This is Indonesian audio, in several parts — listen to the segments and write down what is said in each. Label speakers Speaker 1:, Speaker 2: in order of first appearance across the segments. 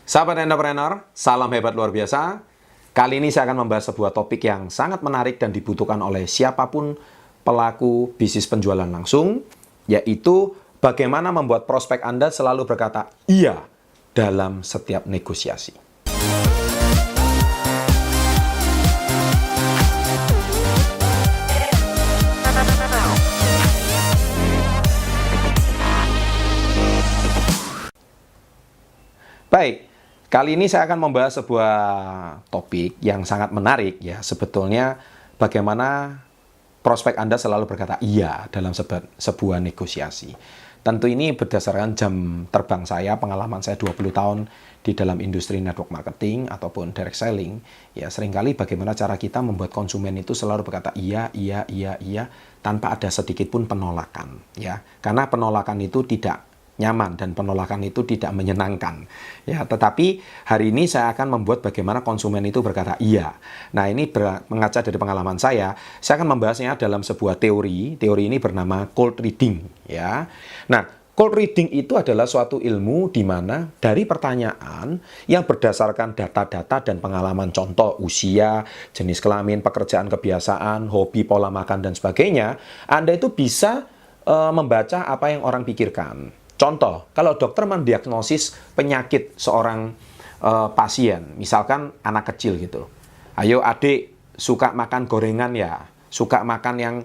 Speaker 1: Sahabat entrepreneur, salam hebat luar biasa. Kali ini saya akan membahas sebuah topik yang sangat menarik dan dibutuhkan oleh siapapun pelaku bisnis penjualan langsung, yaitu bagaimana membuat prospek Anda selalu berkata iya dalam setiap negosiasi. Baik. Kali ini saya akan membahas sebuah topik yang sangat menarik ya. Sebetulnya bagaimana prospek Anda selalu berkata iya dalam sebuah negosiasi. Tentu ini berdasarkan jam terbang saya, pengalaman saya 20 tahun di dalam industri network marketing ataupun direct selling. Ya, seringkali bagaimana cara kita membuat konsumen itu selalu berkata iya tanpa ada sedikit pun penolakan ya. Karena penolakan itu tidak nyaman dan penolakan itu tidak menyenangkan ya, tetapi hari ini saya akan membuat bagaimana konsumen itu berkata iya. Nah, ini mengaca dari pengalaman saya akan membahasnya dalam sebuah teori ini bernama cold reading ya. Nah, cold reading itu adalah suatu ilmu di mana dari pertanyaan yang berdasarkan data-data dan pengalaman, contoh usia, jenis kelamin, pekerjaan, kebiasaan, hobi, pola makan dan sebagainya, Anda itu bisa membaca apa yang orang pikirkan. Contoh, kalau dokter mendiagnosis penyakit seorang pasien, misalkan anak kecil gitu. Ayo adik, suka makan gorengan ya, suka makan yang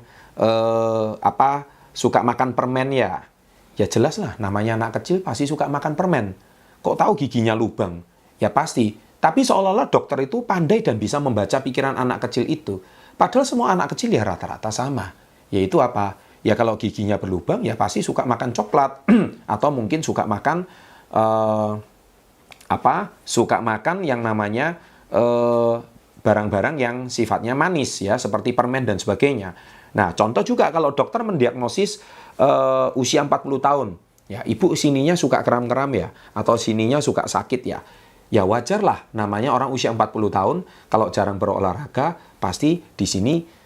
Speaker 1: suka makan permen ya. Ya jelas lah, namanya anak kecil pasti suka makan permen. Kok tahu giginya lubang? Ya pasti. Tapi seolah-olah dokter itu pandai dan bisa membaca pikiran anak kecil itu. Padahal semua anak kecil ya rata-rata sama. Yaitu apa? Ya kalau giginya berlubang, ya pasti suka makan coklat. Atau mungkin suka makan, suka makan yang namanya barang-barang yang sifatnya manis, ya seperti permen dan sebagainya. Nah, contoh juga kalau dokter mendiagnosis usia 40 tahun. Ya, ibu sininya suka kram-kram ya, atau sininya suka sakit ya. Ya wajar lah, namanya orang usia 40 tahun, kalau jarang berolahraga, pasti di sini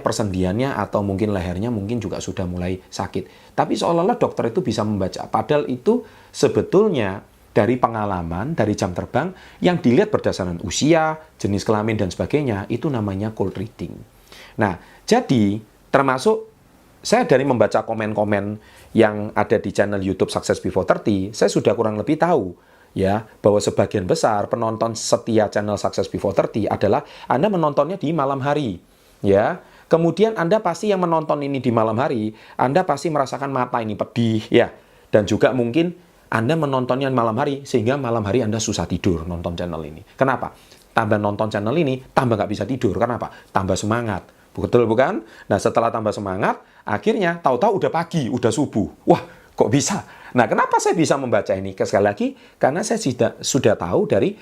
Speaker 1: persendiannya atau mungkin lehernya mungkin juga sudah mulai sakit. Tapi seolah-olah dokter itu bisa membaca. Padahal itu sebetulnya dari pengalaman, dari jam terbang yang dilihat berdasarkan usia, jenis kelamin dan sebagainya, itu namanya cold reading. Nah, jadi termasuk saya dari membaca komen-komen yang ada di channel YouTube Success Before 30, saya sudah kurang lebih tahu ya, bahwa sebagian besar penonton setia channel Success Before 30 adalah Anda menontonnya di malam hari, ya. Kemudian Anda pasti yang menonton ini di malam hari, Anda pasti merasakan mata ini pedih, ya. Dan juga mungkin Anda menontonnya malam hari, sehingga malam hari Anda susah tidur nonton channel ini. Kenapa? Tambah nonton channel ini, tambah nggak bisa tidur. Kenapa? Tambah semangat. Betul bukan? Nah, setelah tambah semangat, akhirnya tahu-tahu udah pagi, udah subuh. Wah, kok bisa? Nah, kenapa saya bisa membaca ini? Sekali lagi, karena saya sudah tahu dari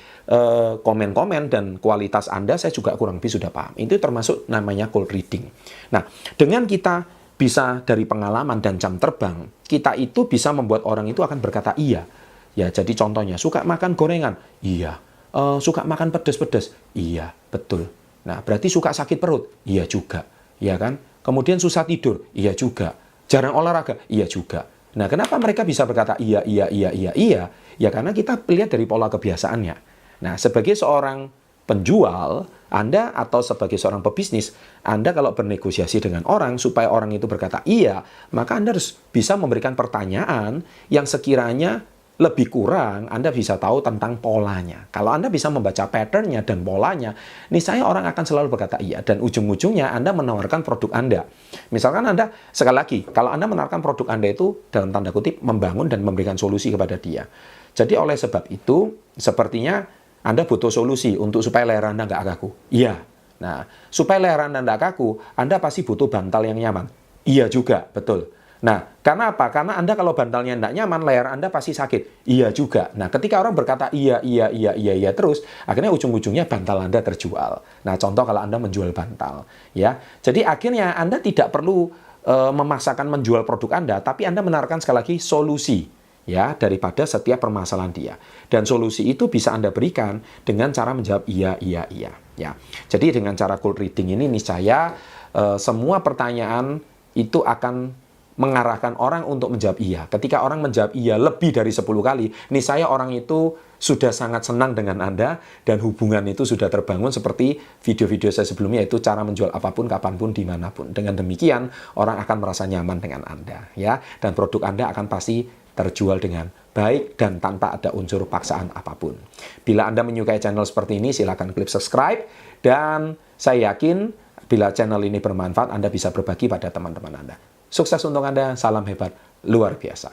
Speaker 1: komen-komen dan kualitas Anda, saya juga kurang lebih sudah paham. Itu termasuk namanya cold reading. Nah, dengan kita bisa dari pengalaman dan jam terbang, kita itu bisa membuat orang itu akan berkata iya. Ya, jadi contohnya, suka makan gorengan? Iya. Suka makan pedas-pedas? Iya, betul. Nah, berarti suka sakit perut? Iya juga. Iya kan? Kemudian susah tidur? Iya juga. Jarang olahraga? Iya juga. Nah, kenapa mereka bisa berkata iya? Ya karena kita lihat dari pola kebiasaannya. Nah, sebagai seorang penjual, Anda atau sebagai seorang pebisnis, Anda kalau bernegosiasi dengan orang supaya orang itu berkata iya, maka Anda harus bisa memberikan pertanyaan yang sekiranya lebih kurang, Anda bisa tahu tentang polanya. Kalau Anda bisa membaca patternnya dan polanya, niscaya orang akan selalu berkata iya. Dan ujung-ujungnya Anda menawarkan produk Anda. Misalkan Anda, sekali lagi, kalau Anda menawarkan produk Anda itu, dalam tanda kutip, membangun dan memberikan solusi kepada dia. Jadi oleh sebab itu, sepertinya Anda butuh solusi untuk supaya leher Anda nggak kaku. Iya. Nah, supaya leher Anda nggak kaku, Anda pasti butuh bantal yang nyaman. Iya juga, betul. Nah, karena apa? Karena Anda kalau bantalnya tidak nyaman, leher Anda pasti sakit. Iya juga. Nah, ketika orang berkata iya terus, akhirnya ujung-ujungnya bantal Anda terjual. Nah, contoh kalau Anda menjual bantal, ya. Jadi akhirnya Anda tidak perlu memaksakan menjual produk Anda, tapi Anda menawarkan sekali lagi solusi, ya, daripada setiap permasalahan dia. Dan solusi itu bisa Anda berikan dengan cara menjawab iya. Ya. Jadi dengan cara cold reading ini niscaya semua pertanyaan itu akan mengarahkan orang untuk menjawab iya. Ketika orang menjawab iya lebih dari 10 kali, niscaya orang itu sudah sangat senang dengan Anda dan hubungan itu sudah terbangun seperti video-video saya sebelumnya, yaitu cara menjual apapun, kapanpun, dimanapun. Dengan demikian, orang akan merasa nyaman dengan Anda, ya, dan produk Anda akan pasti terjual dengan baik dan tanpa ada unsur paksaan apapun. Bila Anda menyukai channel seperti ini, silakan klik subscribe, dan saya yakin bila channel ini bermanfaat, Anda bisa berbagi pada teman-teman Anda. Sukses untuk Anda, salam hebat, luar biasa.